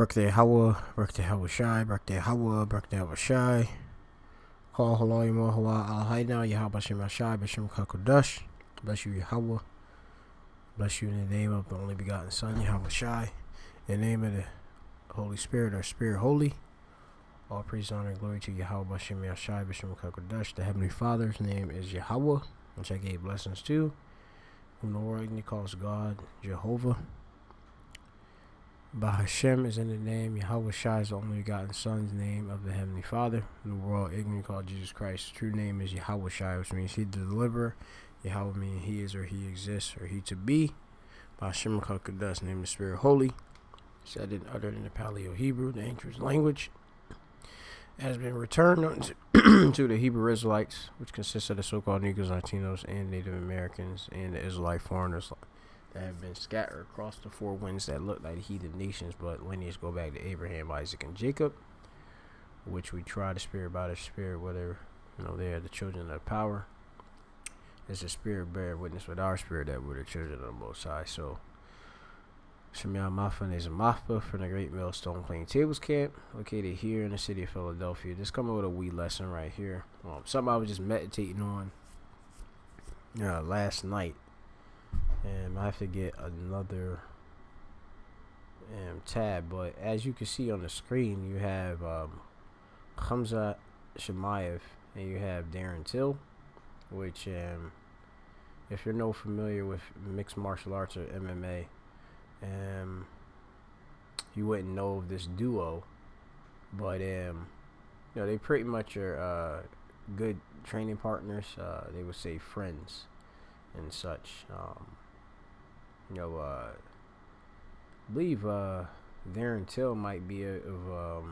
Birthday Hawa, birthday Hawa Shai, birthday Hawa, birthday Hawa Shai. Call Halal Yamo Hawa Al Haida, Yahweh Shem Shai, Bashim Kakodash. Bless you, Yahweh. Bless you in the name of the only begotten Son, Yahweh Shai. In the name of the Holy Spirit, our Spirit Holy. All praise, honor, and glory to Yahweh Shem Shai, Bashim Kakodash. The Heavenly Father's name is Yahweh, which I gave blessings to. Whom the world calls God, Jehovah. Bahashem is in the name. Yahweh Shai is the only begotten Son's name of the Heavenly Father. In the world, ignorant called Jesus Christ. His true name is Yahweh Shai, which means He the deliverer. Yahweh means He is or He exists or He to be. Bahashem Kakodash, name the Spirit Holy. Said and uttered in the Paleo Hebrew, the ancient language. Has been returned to the Hebrew Israelites, which consists of the so-called Negroes, Latinos, and Native Americans, and the Israelite foreigners that have been scattered across the four winds that look like heathen nations, but lineage go back to Abraham, Isaac, and Jacob, which we try the spirit by the spirit, whether they are the children of power. As the spirit bear witness with our spirit that we're the children of the Most High. So Shemya Mafan is a Mafpa from the Great Millstone Plaintables camp, located here in the city of Philadelphia. Just coming with a wee lesson right here. Something I was just meditating on last night. And I have to get another tab, but as you can see on the screen, you have Hamza Shemaev and you have Darren Till, which if you're no familiar with mixed martial arts or MMA, you wouldn't know of this duo, but they pretty much are good training partners. They would say friends and such. I believe Darren Till might be of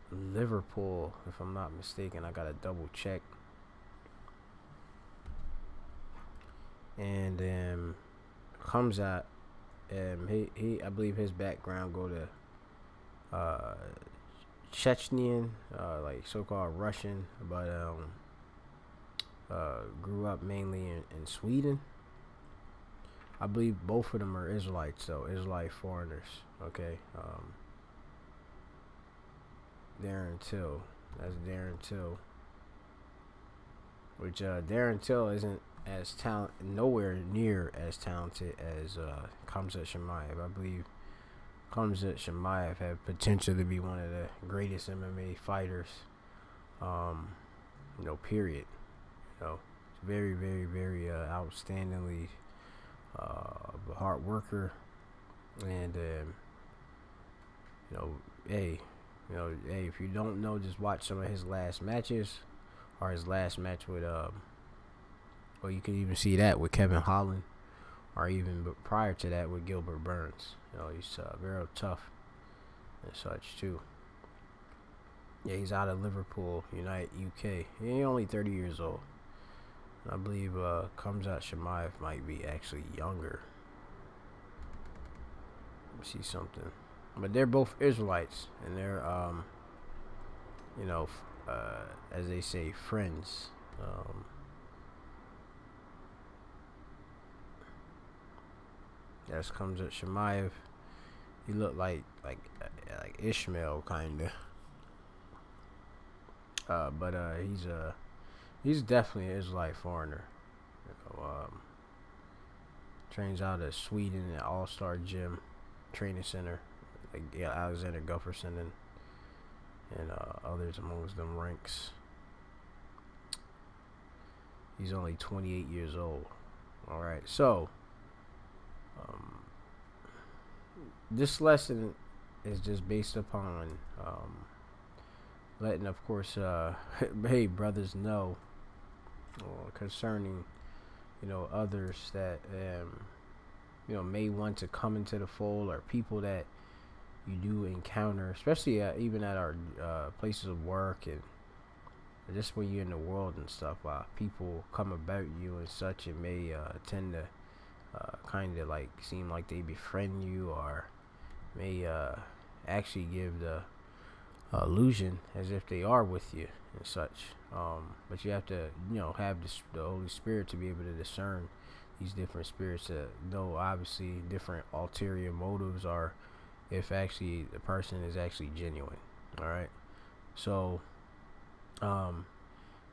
Liverpool, if I'm not mistaken. I gotta double check. And Hamzat, he I believe his background go to Chechenian, like so-called Russian, but grew up mainly in Sweden. I believe both of them are Israelites, though, Israelite foreigners. Okay, Darren Till, that's Darren Till. Which Darren Till isn't as nowhere near as talented as Khamzat Shemaev. I believe Khamzat Shemaev have potential to be one of the greatest MMA fighters. Period. Very, very, very outstandingly a hard worker, and hey, if you don't know, just watch some of his last matches, or his last match with or you can even see that with Kevin Holland, or even prior to that with Gilbert Burns. He's very tough and such too. Yeah, he's out of Liverpool, UK. He's only 30 years old. I believe Khamzat Shemaev might be actually younger. Let me see something. But they're both Israelites, and they're as they say, friends. That's Khamzat Shemaev. He looked like Ishmael kinda. But he's definitely an Israelite foreigner. Trains out of Sweden at All-Star Gym Training Center, Alexander Gufferson and others amongst them ranks. He's only 28 years old. All right, so this lesson is just based upon letting, of course, hey, brothers know concerning, others that, may want to come into the fold, or people that you do encounter, especially even at our places of work, and just when you're in the world and stuff, people come about you and such, it may tend to kind of like seem like they befriend you, or may actually give the illusion as if they are with you and such. But you have to, have the Holy Spirit to be able to discern these different spirits to know obviously different ulterior motives, or if actually the person is actually genuine. All right. So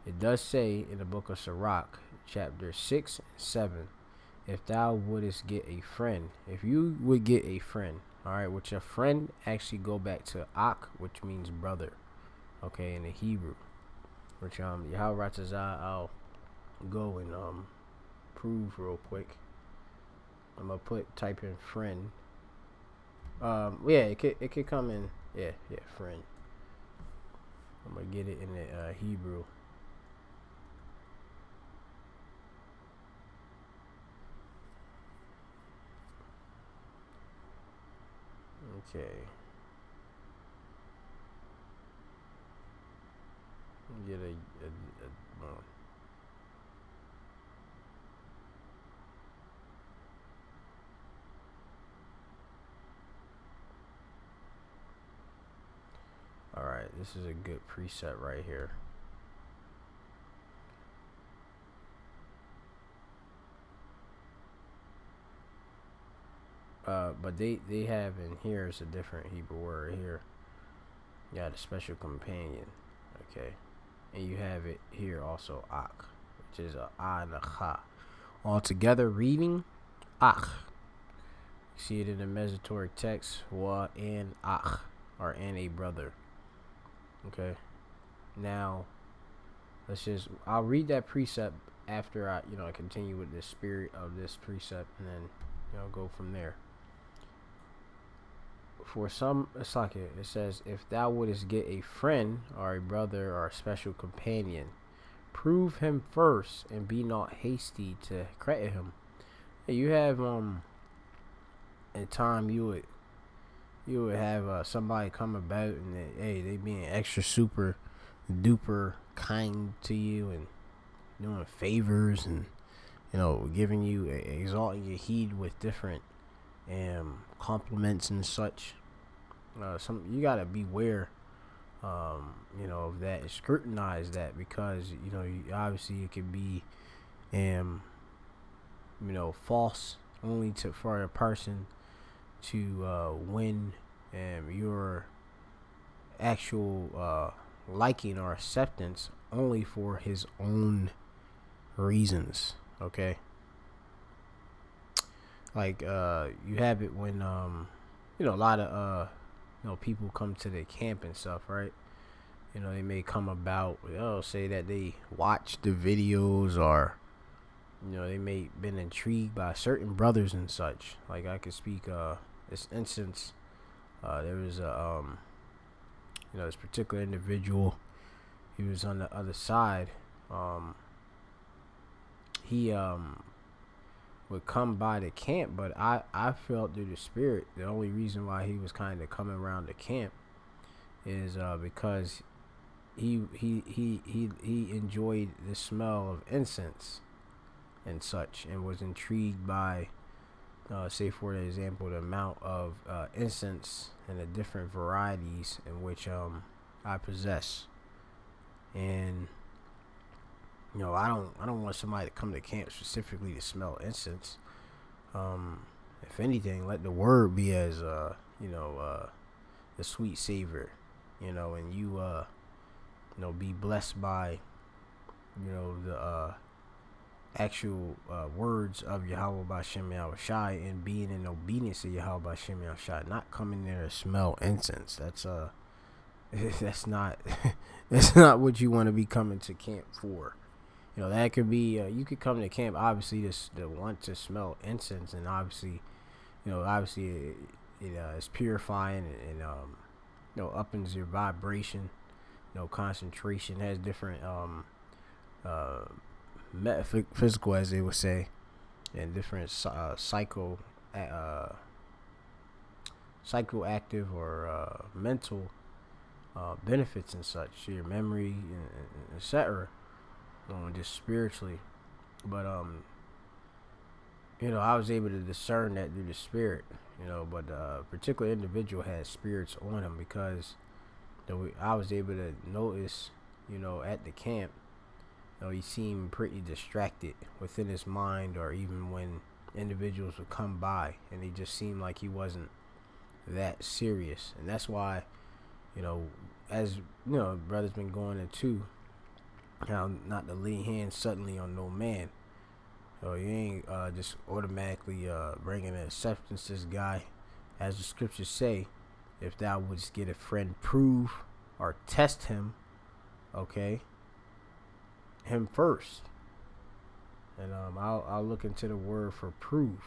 it does say in the book of Sirach, chapter 6 and 7, if thou wouldest get a friend, if you would get a friend, all right, which a friend actually go back to Ak, which means brother, okay, in the Hebrew, which Yahweh Ratazah, I'll go and prove real quick. I'm gonna type in friend. Yeah, it could come in, yeah, friend. I'm gonna get it in the Hebrew. Okay. Get a all right, this is a good preset right here. But they have in here is a different Hebrew word here. You got a special companion, okay, and you have it here also Ak, which is a and a cha. All together reading Ak. You see it in the Mesoteric text, wa and Ak, or and a brother. Okay. Now I'll read that precept after I continue with the spirit of this precept, and then go from there. For some, it's like it says, if thou wouldest get a friend or a brother or a special companion, prove him first, and be not hasty to credit him. You have in time you would have somebody come about, and they being extra super duper kind to you and doing favors, and giving you exalting your heed with different compliments and such. You gotta beware, of that, and scrutinize that, because obviously it could be, false, only for a person to win your actual liking or acceptance, only for his own reasons. Okay. Like you have it when a lot of people come to the camp and stuff, right? They may come about, say that they watch the videos, or they may been intrigued by certain brothers and such. Like I could speak this instance. There was a this particular individual. He was on the other side. He would come by the camp, but I felt through the spirit the only reason why he was kind of coming around the camp is because he enjoyed the smell of incense and such, and was intrigued by say for example the amount of incense and the different varieties in which I possess. And I don't want somebody to come to camp specifically to smell incense. If anything, let the word be as the sweet savor, and you be blessed by the actual words of Yahweh Bashem Yahushai, and being in obedience to Yahweh Bashem Yahushai, not coming there to smell incense. That's that's not that's not what you want to be coming to camp for. That could be you could come to camp obviously to want to smell incense, and obviously it is purifying, and uppens your vibration, concentration, has different metaphysical, as they would say, and different psychoactive or mental benefits and such to your memory, and etc. Just spiritually. But I was able to discern that through the spirit, but a particular individual had spirits on him, because I was able to notice, at the camp, he seemed pretty distracted within his mind, or even when individuals would come by, and he just seemed like he wasn't that serious. And that's why, as brother's been going into how not to lay hands suddenly on no man. So you ain't just automatically bringing an acceptance to this guy. As the scriptures say, if thou wouldst get a friend, prove or test him, okay, him first. And I'll look into the word for prove.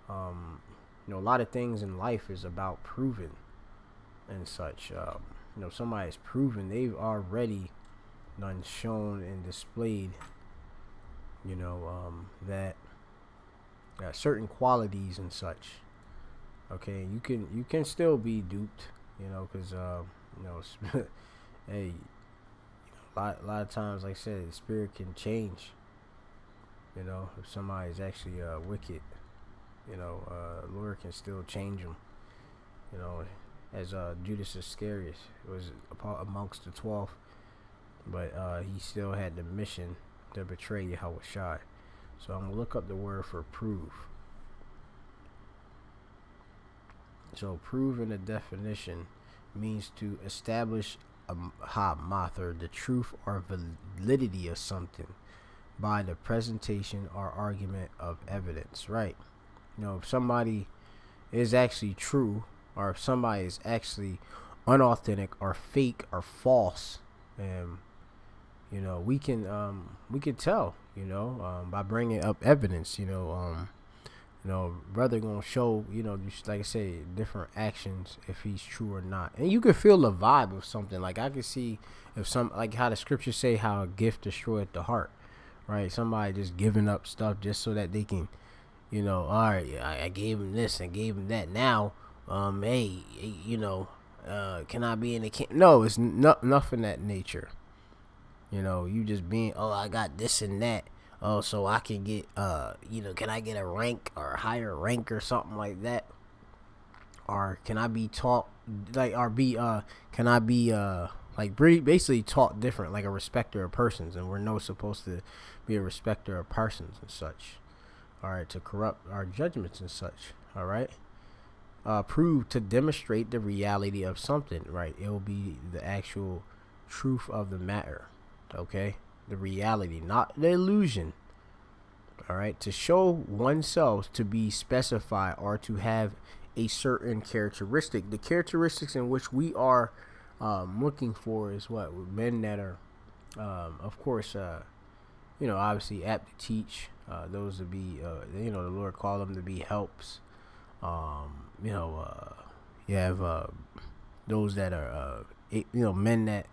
A lot of things in life is about proving and such. Somebody's proven, they've already done shown and displayed, that certain qualities and such. Okay, you can still be duped, because hey, a lot of times, like I said, the spirit can change. If somebody's actually wicked, Lord can still change them. As Judas Iscariot was amongst the 12, but he still had the mission to betray Yahushua. So I'm gonna look up the word for prove. So prove in the definition means to establish a ha-math, or the truth or validity of something by the presentation or argument of evidence, right? If somebody is actually true, or if somebody is actually unauthentic or fake or false, and we can tell, by bringing up evidence. Brother gonna show, just like I say, different actions if he's true or not. And you can feel the vibe of something. Like I can see if some, like how the scriptures say how a gift destroyeth the heart, right? Somebody just giving up stuff just so that they can, all right, I gave him this and gave him that. Now, hey, can I be in the camp? No, it's nothing that nature. You just being, I got this and that. Oh, so I can get, can I get a rank or a higher rank or something like that? Or can I be taught, can I be, basically taught different, like a respecter of persons, and we're no supposed to be a respecter of persons and such. All right, to corrupt our judgments and such. All right. Prove, to demonstrate the reality of something, right? It will be the actual truth of the matter. Okay. The reality, not the illusion. All right. To show oneself to be specified or to have a certain characteristic. The characteristics in which we are looking for is what? Men that are, of course, obviously apt to teach. Those to be, the Lord called them to be helps. You have those that are, men that,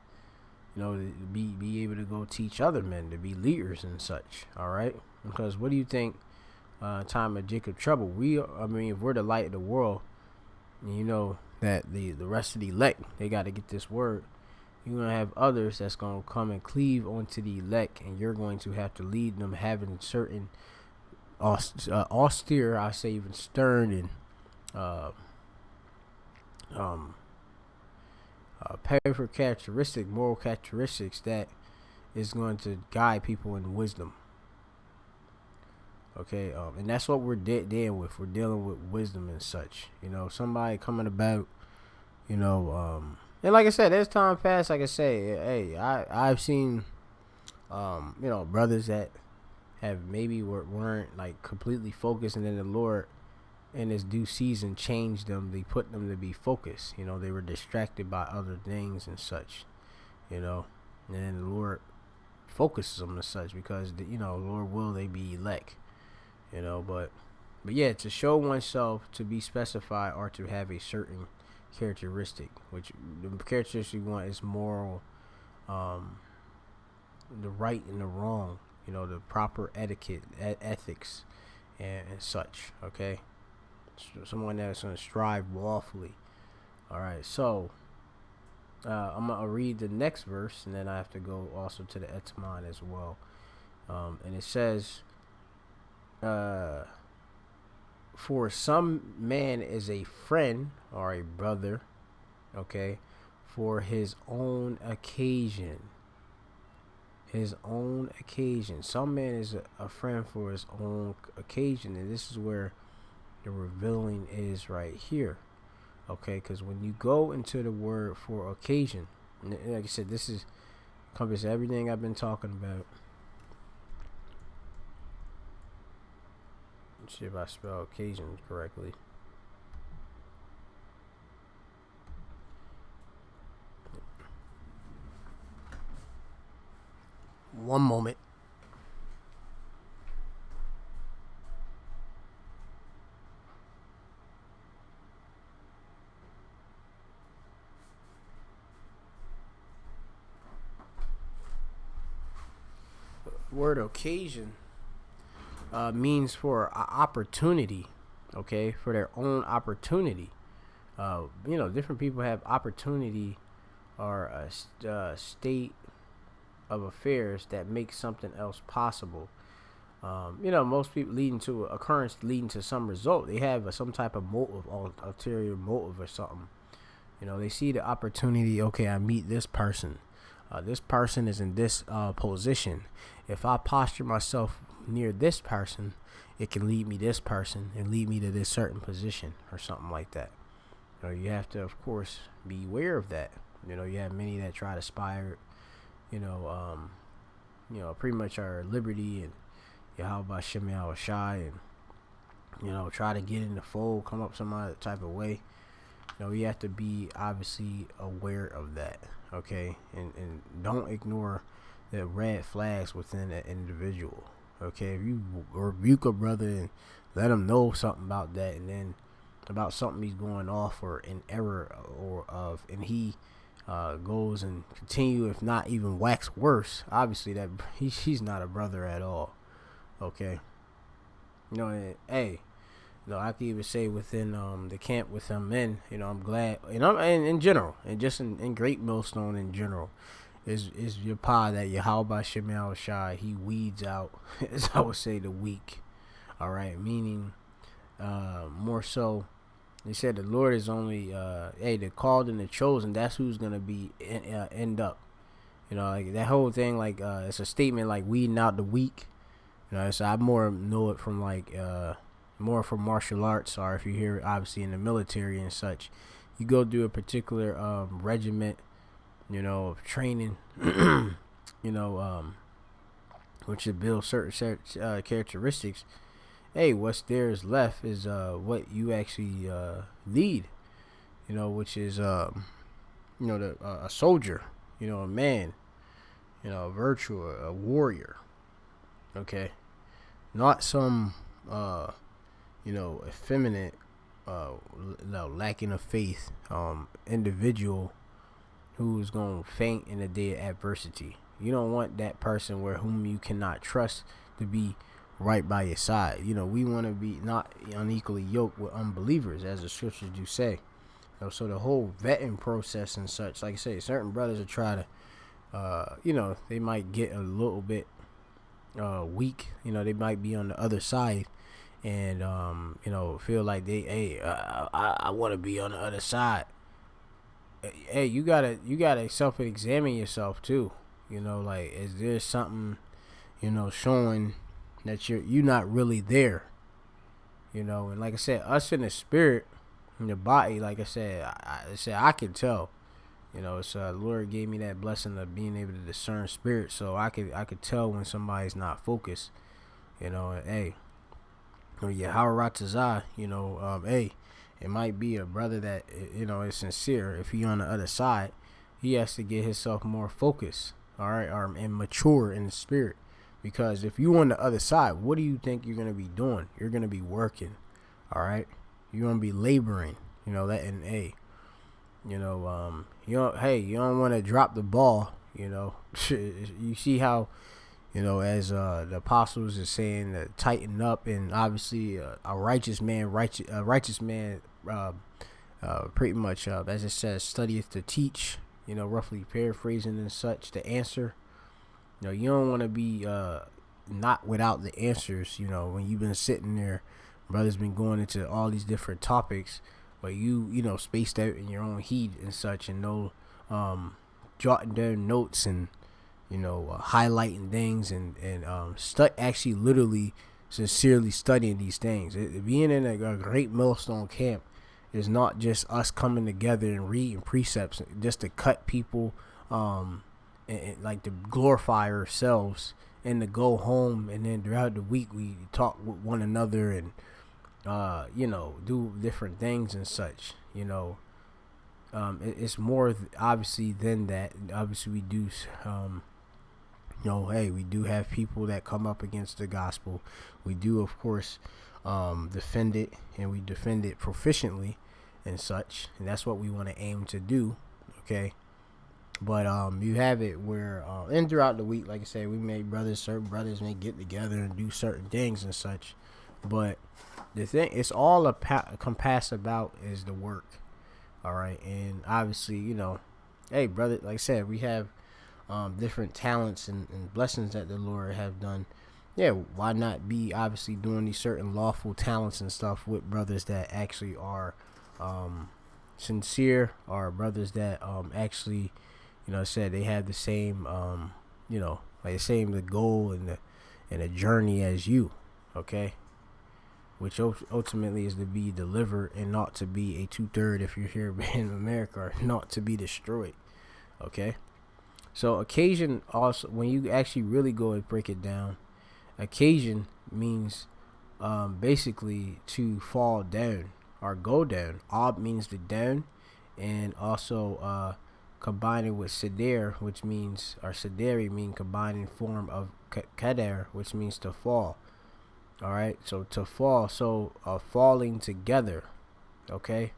be able to go teach other men to be leaders and such. All right, because what do you think? Time of Jacob trouble. If we're the light of the world, and that the rest of the elect, they got to get this word. You're gonna have others that's gonna come and cleave onto the elect, and you're going to have to lead them, having certain austere, I say even stern and powerful characteristic, moral characteristics that is going to guide people in wisdom. Okay, and that's what we're dealing with. We're dealing with wisdom and such. Somebody coming about, and like I said, as time passed, like I say, hey, I've seen, brothers that have maybe weren't like completely focused, and then the Lord in his due season changed them. They put them to be focused. They were distracted by other things and such, and then the Lord focuses them and such, because Lord will they be elect, but yeah, to show oneself to be specified or to have a certain characteristic, which the characteristic we want is moral, the right and the wrong, the proper etiquette, ethics, and such. Okay, someone that's going to strive lawfully. All right, so I'm gonna read the next verse, and then I have to go also to the etymon as well. And it says, for some man is a friend or a brother, okay, for his own occasion, his own occasion. Some man is a friend for his own occasion, and this is where the revealing is right here. Okay, because when you go into the word for occasion, like I said, this is encompasses everything I've been talking about. Let's see if I spell occasion correctly. One moment. Word occasion means for opportunity, okay, for their own opportunity. Different people have opportunity or a state of affairs that make something else possible. Most people leading to occurrence leading to some result. They have some type of motive, ulterior motive or something. They see the opportunity. Okay, I meet this person. This person is in this position. If I posture myself near this person, it can lead me this person and lead me to this certain position or something like that. You have to, of course, be aware of that. You have many that try to aspire, pretty much our liberty and Yahweh Shem Yahweh Shai, and try to get in the fold, come up some other type of way. You have to be obviously aware of that, okay, and don't ignore the red flags within an individual. Okay, if you rebuke a brother and let him know something about that, and then about something he's going off or in error or of, and he goes and continue, if not even wax worse, obviously that he's not a brother at all. Okay, hey, I could even say within the camp with them men, I'm glad, and in general, and just in Great Millstone in general, is your pa that Yahweh Shem Yahweh Shai, he weeds out, as I would say, the weak. All right, meaning more so, they said the Lord is only the called and the chosen. That's who's gonna be end up. Like that whole thing, like it's a statement like weeding out the weak. So I more know it from like more from martial arts, or if you hear obviously in the military and such, you go through a particular regiment, of training, which should build certain characteristics. Hey, what's there is left is what you actually lead, which is a soldier, a man, a virtue, a warrior. Okay, not some effeminate, lacking of faith individual who is going to faint in the day of adversity. You don't want that person whom you cannot trust to be right by your side. We want to be not unequally yoked with unbelievers, as the scriptures do say. So the whole vetting process and such, like I say, certain brothers will try to, they might get a little bit weak. They might be on the other side and feel like I want to be on the other side. Hey, you gotta self-examine yourself too. Like, is there something showing that you're not really there? And like I said, us in the spirit, in the body, like I said, I can tell. So the Lord gave me that blessing of being able to discern spirit, so I could tell when somebody's not focused. And hey, Yahweh Ratazah, hey, it might be a brother that is sincere. If he on the other side, he has to get himself more focused, all right, and mature in the spirit. Because if you on the other side, what do you think you're gonna be doing? You're gonna be working, all right. You're gonna be laboring, that, and hey, you don't want to drop the ball. You see how, as the apostles is saying, that tighten up, and obviously a righteous man, pretty much, as it says, studieth to teach. Roughly paraphrasing and such, the answer. You don't want to be not without the answers. When you've been sitting there, brothers been going into all these different topics, but you spaced out in your own heat and such, and no jotting down notes and highlighting things and actually literally sincerely studying these things. Being in a Great Millstone camp is not just us coming together and reading precepts just to cut people, and like to glorify ourselves and to go home, and then throughout the week we talk with one another and do different things and such. It's more obviously than that. Obviously we do hey, we do have people that come up against the gospel. We do, of course, defend it, and we defend it proficiently and such, and that's what we want to aim to do. Okay, but you have it where and throughout the week, like I said, certain brothers may get together and do certain things and such, but the thing it's all compassed about is the work. All right, and obviously, hey, brother, like I said, we have different talents and blessings that the Lord have done. Yeah, why not be obviously doing these certain lawful talents and stuff with brothers that actually are sincere, or brothers that actually, said they have the same, like the same the goal and the journey as you. Okay, which ultimately is to be delivered and not to be a 2/3 if you're here in America, or not to be destroyed. Okay. So occasion also, when you actually really go and break it down, occasion means basically to fall down or go down. Ob means to down, and also combining with seder, which means, or sederi mean combining form of kader, which means to fall. All right, so to fall, so falling together. Okay.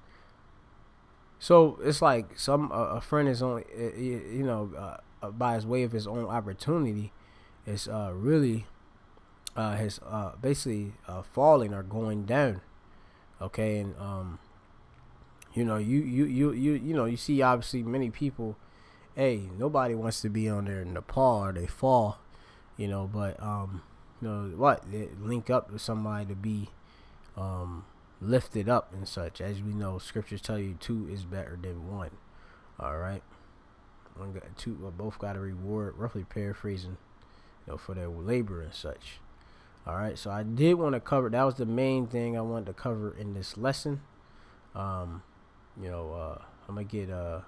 So it's like a friend is only, by his way of his own opportunity, is really his basically falling or going down. Okay, and you see obviously many people. Hey, nobody wants to be on there in Nepal or they fall, but they link up with somebody to be lifted up and such. As we know, scriptures tell you 2 is better than 1. All right, both got a reward, roughly paraphrasing, for their labor and such. All right, so I did want to cover, that was the main thing I wanted to cover in this lesson. I'm gonna get but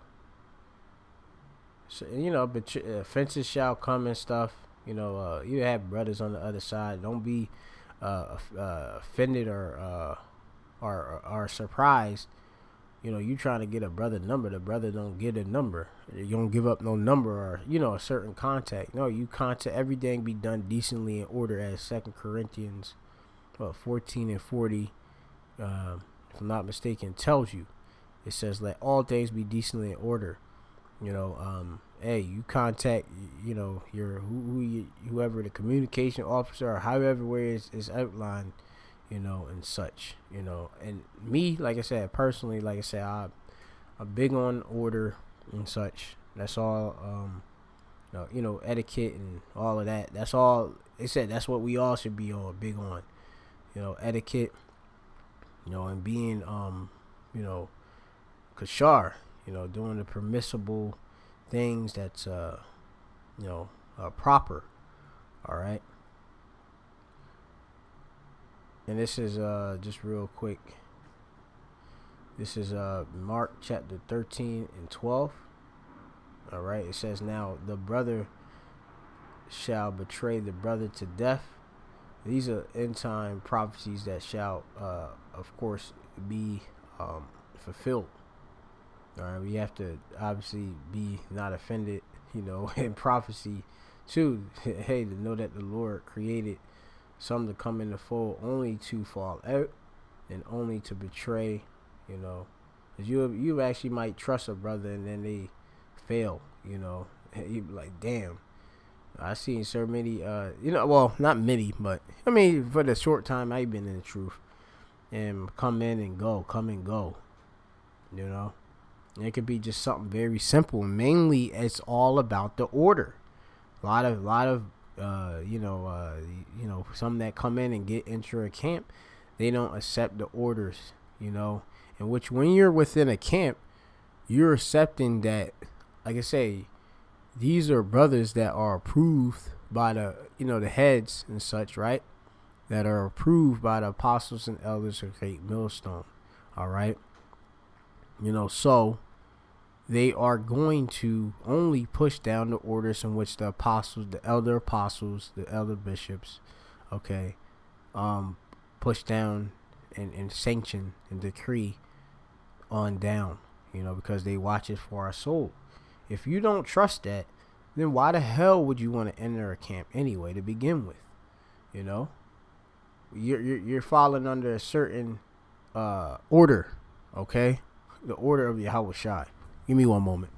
offenses shall come and stuff. You have brothers on the other side. Don't be offended or surprised. You trying to get a brother number, the brother don't get a number. You don't give up no number or a certain contact. No, you contact, everything be done decently in order, as 2 Corinthians 14:40, if I'm not mistaken, tells you. It says, let all things be decently in order. Hey, you contact your whoever the communication officer, or however where is outlined, and such, and me, like I said, personally, like I said, I'm big on order and such. That's all. Etiquette and all of that. That's all. They said that's what we all should be big on. Etiquette. And being kashar. Doing the permissible things that's proper. All right. And this is just real quick. This is Mark chapter 13 and 12. All right. It says, now the brother shall betray the brother to death. These are end time prophecies that shall, of course, be fulfilled. All right. We have to obviously be not offended, in prophecy too. Hey, to know that the Lord created some to come in the fold only to fall out and only to betray, because you actually might trust a brother and then they fail, you be like, damn, I seen so many, well, not many, but I mean, for the short time I've been in the truth, and come and go, and it could be just something very simple. Mainly, it's all about the order. A lot of some that come in and get into a camp, they don't accept the orders, in which when you're within a camp, you're accepting that, like I say, these are brothers that are approved by the, the heads and such, right? That are approved by the apostles and elders of Great Millstone. All right. So they are going to only push down the orders in which the apostles, the elder bishops, okay, push down and sanction and decree on down, because they watch it for our soul. If you don't trust that, then why the hell would you want to enter a camp anyway to begin with? You're falling under a certain order, okay? The order of Yahweh Shai. Give me one moment.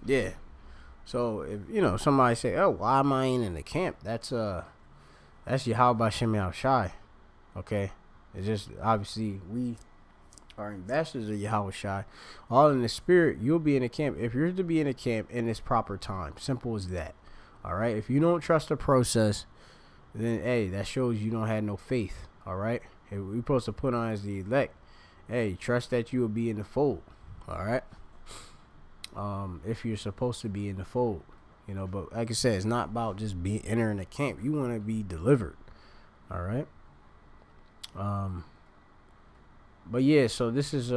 Yeah. So if somebody say, "Oh, why am I in the camp?" That's Yahweh Shem Shai. Okay, it's just obviously we are ambassadors of Yahweh Shai, all in the spirit. You'll be in a camp if you're to be in a camp in its proper time. Simple as that. All right. If you don't trust the process, then hey, that shows you don't have no faith. All right. If we're supposed to put on as the elect, hey, trust that you will be in the fold. All right. If you're supposed to be in the fold, but like I said, it's not about just entering the camp. You want to be delivered. All right. But yeah, so this is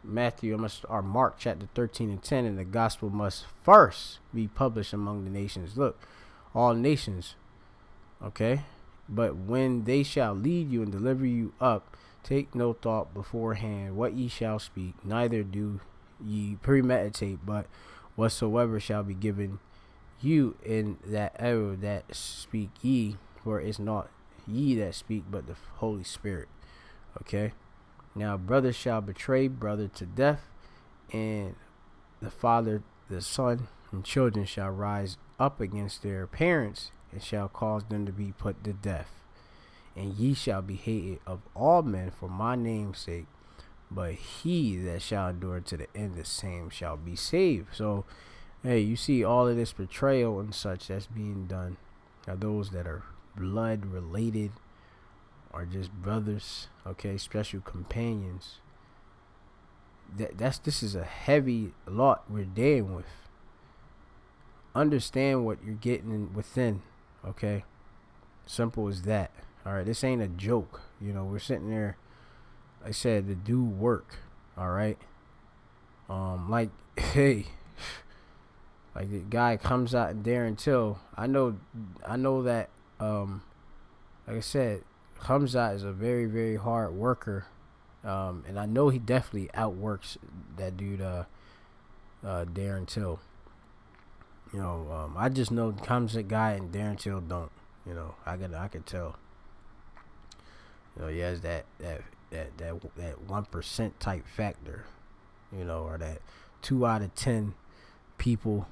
Matthew, or Mark chapter 13 and 10, and the gospel must first be published among the nations. Look, all nations, okay? But when they shall lead you and deliver you up, take no thought beforehand what ye shall speak, neither do ye premeditate, but whatsoever shall be given you in that hour that speak ye, for it's not ye that speak, but the Holy Spirit. Okay? Now brother shall betray brother to death, and the father the son, and children shall rise up against their parents, and shall cause them to be put to death. And ye shall be hated of all men for my name's sake, but he that shall endure to the end, the same shall be saved. So, hey, you see all of this betrayal and such that's being done are those that are blood related, or just brothers, okay, special companions. This is a heavy lot we're dealing with. Understand what you're getting within, okay? Simple as that. All right, this ain't a joke. We're sitting there, like I said, to do work. All right. Hey, like the guy comes out in Darren Till. I know that. Like I said, Hamzat is a very, very hard worker, and I know he definitely outworks that dude, Darren Till. I just know Hamzat guy and Darren Till don't. I could tell. He has that 1% type factor, or that 2 out of 10 people,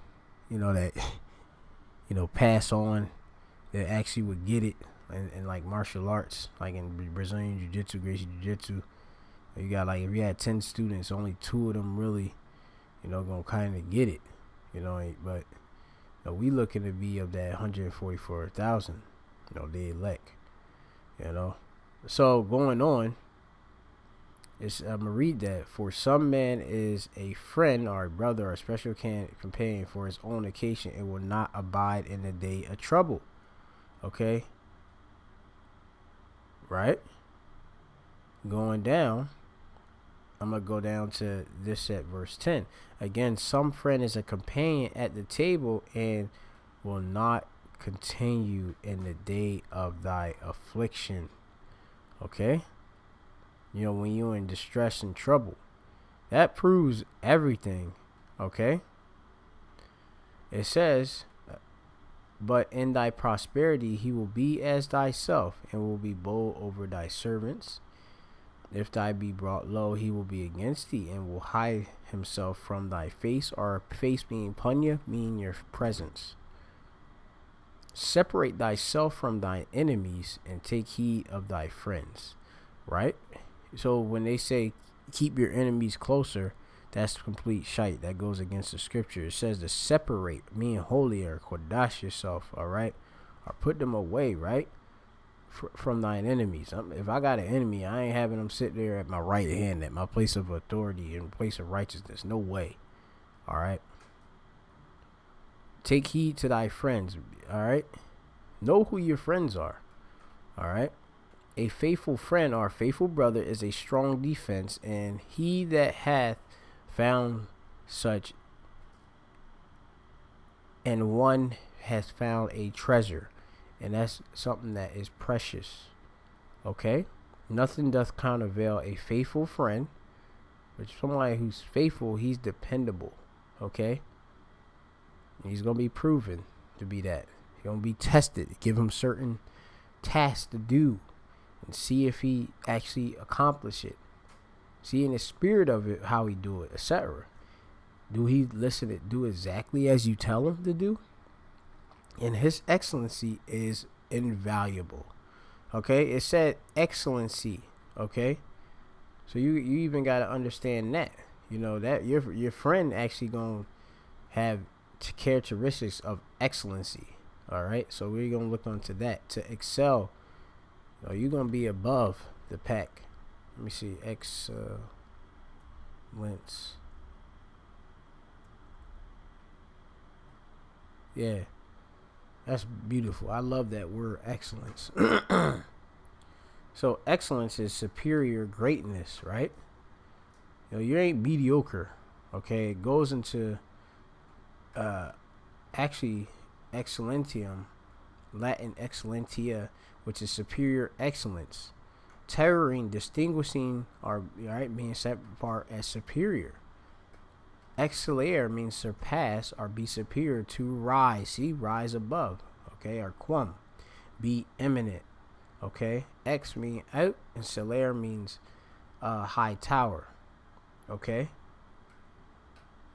that pass on, that actually would get it. And like martial arts, like in Brazilian Jiu-Jitsu, Gracie Jiu-Jitsu, you got if you had 10 students, only 2 of them really, gonna kind of get it, but we looking to be of that 144,000, the elect, So going on, I'm gonna read that. For some man is a friend or a brother or a special companion for his own occasion, and will not abide in the day of trouble. Okay. Right? Going down, I'm going to go down to this at verse 10. Again, some friend is a companion at the table and will not continue in the day of thy affliction. Okay? When you're in distress and trouble. That proves everything. Okay? It says, but in thy prosperity he will be as thyself, and will be bold over thy servants, If thy be brought low, he will be against thee, and will hide himself from thy face, or face being punya, meaning your presence. Separate thyself from thine enemies, and take heed of thy friends. Right? So when they say keep your enemies closer, that's complete shite. That goes against the scripture. It says to separate, mean holy, or kodash yourself, all right? Or put them away, right? From thine enemies. If I got an enemy, I ain't having them sit there at my right hand, at my place of authority and place of righteousness. No way. All right? Take heed to thy friends, all right? Know who your friends are, all right? A faithful friend or a faithful brother is a strong defense, and he that hath found such, and one has found a treasure, and that's something that is precious. Okay? Nothing doth countervail a faithful friend, which somebody who's faithful, he's dependable. Okay? He's going to be proven to be that. He's going to be tested. Give him certain tasks to do and see if he actually accomplish it. See in the spirit of it how he do it, etc. Do he listen to do exactly as you tell him to do? And his excellency is invaluable. Okay? It said excellency. Okay? So you even got to understand that. You know, that your friend actually going to have characteristics of excellency. All right? So we're going to look onto that. To excel, you're going to be above the pack. Let me see. Excellence. Yeah. That's beautiful. I love that word, excellence. So excellence is superior greatness, right? You ain't mediocre. Okay? It goes into actually excellentium, Latin excellentia, which is superior excellence. Towering, distinguishing, or right, being set apart as superior. Excellere means surpass or be superior to rise. See, rise above. Okay, or quam, be eminent. Okay, ex mean out, and celere means high tower. Okay,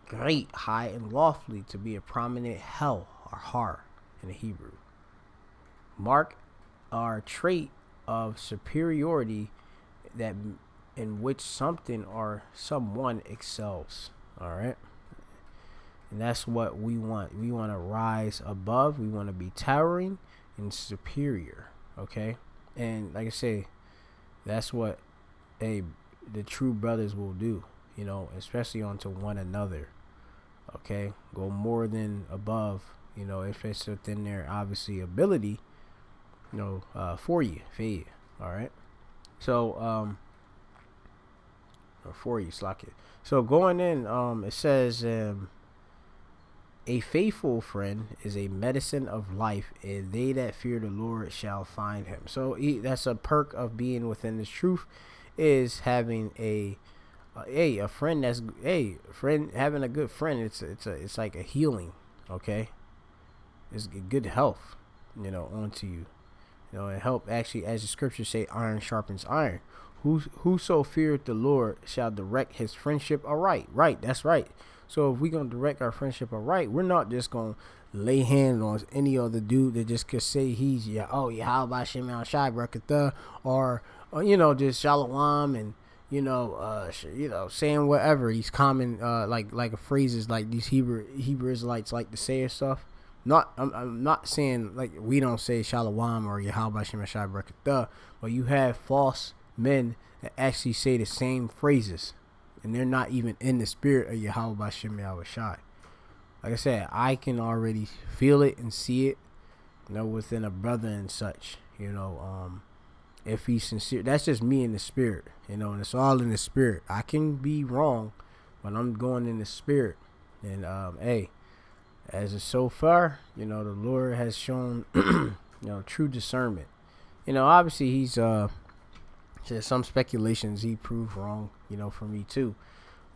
great, high, and lofty, to be a prominent hell or har in the Hebrew. Mark or trait of superiority that in which something or someone excels. All right, and that's what we want. We want to rise above. We want to be towering and superior. Okay, and like I say, that's what the true brothers will do. Especially onto one another. Okay, go more than above. If it's within their obviously ability. For you. All right. So for you, slack it. So going in, it says, a faithful friend is a medicine of life, and they that fear the Lord shall find him. So that's a perk of being within the truth, is having a friend that's having a good friend. It's like a healing. Okay, it's good health. Onto you. And help, actually, as the scriptures say, iron sharpens iron. Whoso feareth the Lord shall direct his friendship aright. Right, that's right. So if we're going to direct our friendship aright, we're not just going to lay hands on any other dude that just could say he's, how about Shimon Shai Brakatha, or just Shalom, and, saying whatever, these common, like phrases like these Hebrew Israelites like to say and stuff. I'm not saying like we don't say Shalom or Yahweh Shem Shai Brakatha, but you have false men that actually say the same phrases, and they're not even in the spirit of Yahweh Shem Shai. Like I said, I can already feel it and see it, within a brother and such. If he's sincere, that's just me in the spirit, and it's all in the spirit. I can be wrong, but I'm going in the spirit, and as of so far, the Lord has shown, true discernment. Obviously he's there's some speculations he proved wrong, for me too.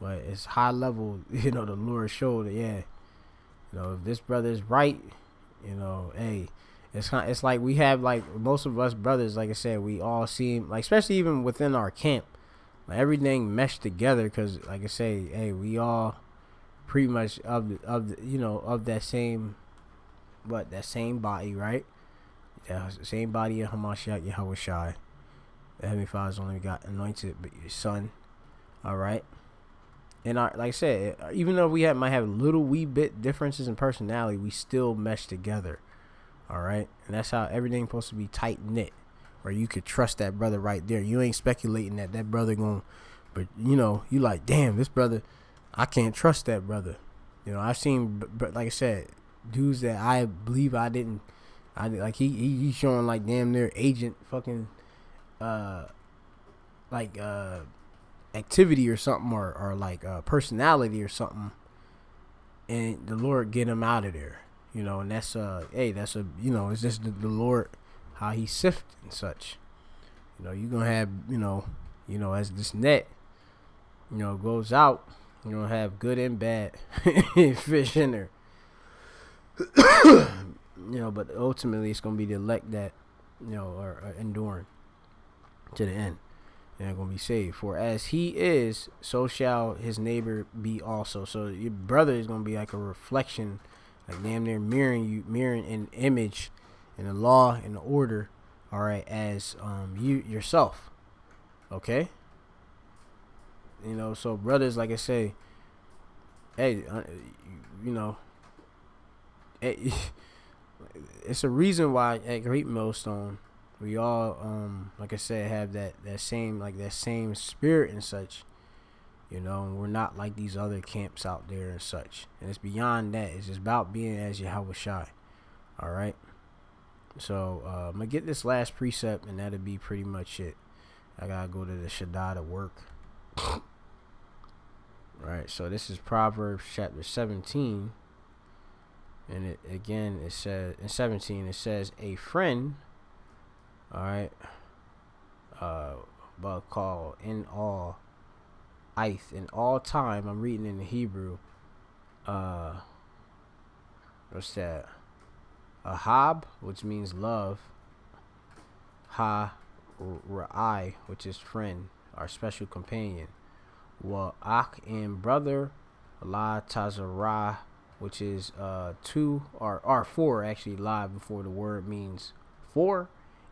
But it's high level, the Lord showed that, if this brother is right, it's like we have, like, most of us brothers, like I said, we all seem like, especially even within our camp, Like, everything meshed together, because like I say, hey, we all pretty much of the, of that same, that same body, right? Yeah, same body of Hamashiach Yahushai. The Heavenly Father's only got anointed Son. All right. And like I said, even though we might have little wee bit differences in personality, we still mesh together. All right. And that's how everything's supposed to be tight knit, where you could trust that brother right there. You ain't speculating that brother going, but you like, damn, this brother, I can't trust that brother. I've seen, like I said, dudes that I believe like he's showing like damn near agent fucking activity or something, or like personality or something, and the Lord get him out of there. And that's it's just the Lord, how he sift and such. You're gonna have as this net goes out, you're gonna have good and bad fish in there. But ultimately it's gonna be the elect that are enduring to the end, and they're gonna be saved. For as he is, so shall his neighbor be also. So your brother is gonna be like a reflection, like damn near mirroring an image and the law and the order, all right, as you yourself. Okay. So brothers, like I say, hey, it's a reason why at Great Millstone we all like I said, have that same spirit and such. We're not like these other camps out there and such. And it's beyond that. It's just about being as Yahweh Shai. All right. So I'm gonna get this last precept, and that'll be pretty much it. I gotta go to the Shaddai to work. Right. So this is Proverbs chapter 17, and it says in 17 it says, a friend. All right. But call in all time. I'm reading in the Hebrew. What's that? Ahab, which means love. Ha-Rai, which is friend, our special companion. Wa-Ak, and brother. La Tazarah, which is two or four, actually, live before the word means four.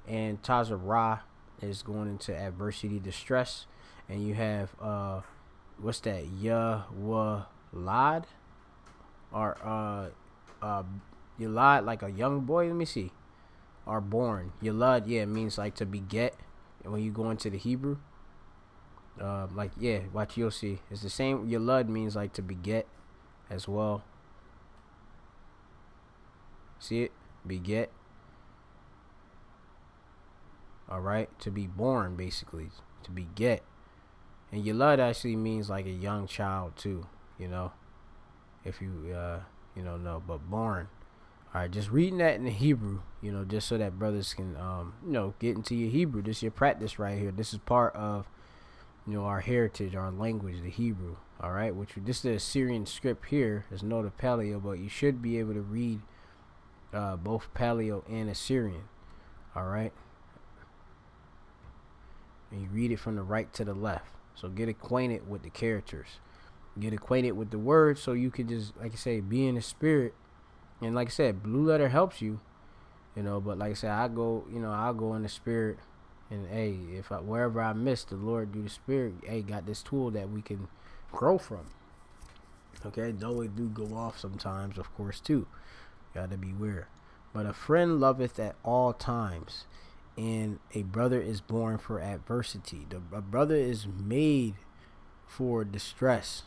And Tazarah is going into adversity, distress. And you have what's that? Yawalad, or Yalad, like a young boy. Let me see. Are born. Yalad, yeah, it means like to beget. And when you go into the Hebrew, watch, you'll see. It's the same. Yalad means like to beget as well. See it? Beget. All right, to be born, basically, to beget. And Yalad actually means like a young child too. If you know, but born. All right, just reading that in the Hebrew, just so that brothers can get into your Hebrew. This is your practice right here. This is part of our heritage, our language, the Hebrew. All right, this is the Assyrian script here. There's no the Paleo, but you should be able to read both Paleo and Assyrian. All right, and you read it from the right to the left. So get acquainted with the characters, get acquainted with the words, so you can just, like I say, be in the spirit. And like I said, Blue Letter helps you, but like I said, I'll go in the spirit. And hey, wherever I miss, the Lord through the spirit, hey, got this tool that we can grow from. Okay, though it do go off sometimes, of course, too. Gotta beware. But a friend loveth at all times, and a brother is born for adversity. A brother is made for distress,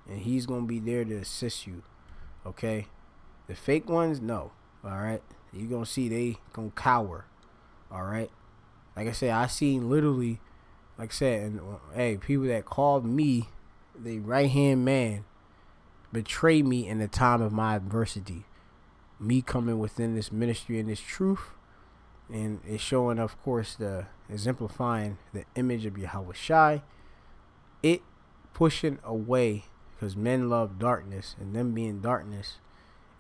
and he's gonna be there to assist you. Okay, the fake ones, no. All right, you gonna see they gonna cower. All right, like I said, I seen literally, like I said, and hey, people that called me the right hand man betray me in the time of my adversity. Me coming within this ministry and this truth. And it's showing, of course, exemplifying the image of Yahweh Shai. It pushing away, because men love darkness, and them being darkness,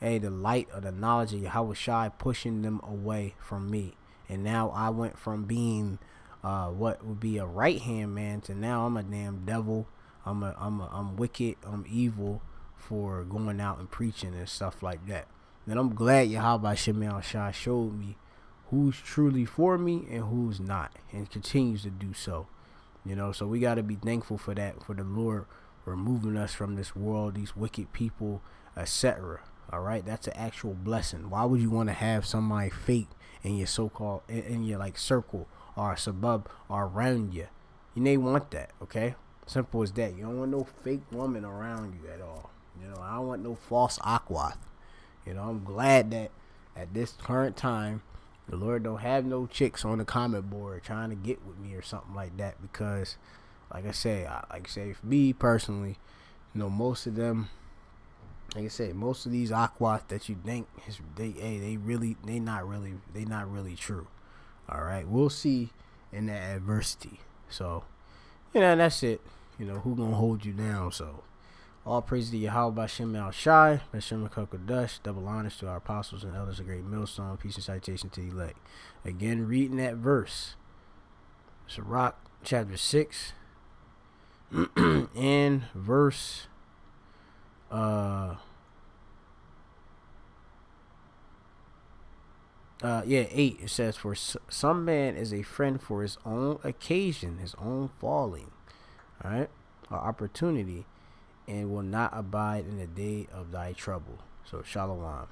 the light of the knowledge of Yahweh Shai pushing them away from me. And now I went from being what would be a right hand man to now I'm a damn devil. I'm wicked. I'm evil for going out and preaching and stuff like that. And I'm glad Yahweh Shemel Shah showed me who's truly for me and who's not, and continues to do so. So we got to be thankful for that, for the Lord removing us from this world, these wicked people, etc. All right, that's an actual blessing. Why would you want to have somebody fake in your so-called in your like circle or suburb or around you? You may want that. Okay, simple as that. You don't want no fake woman around you at all. I don't want no false aqua. I'm glad that at this current time, the Lord don't have no chicks on the comment board trying to get with me or something like that, because, like I say, for me personally, most of them, like I said, most of these aquas that you think they not really true. All right, we'll see in that adversity. So, that's it. Who gonna hold you down? So, all praise to Yahweh Bashem Al Shai, Bashem Kokodash, double honors to our apostles and elders of Great Millstone, peace and citation to the elect. Again, reading that verse, Sirach chapter 6, and verse 8. It says, for some man is a friend for his own occasion, his own falling, all right, or opportunity, and will not abide in the day of thy trouble. So, shalom.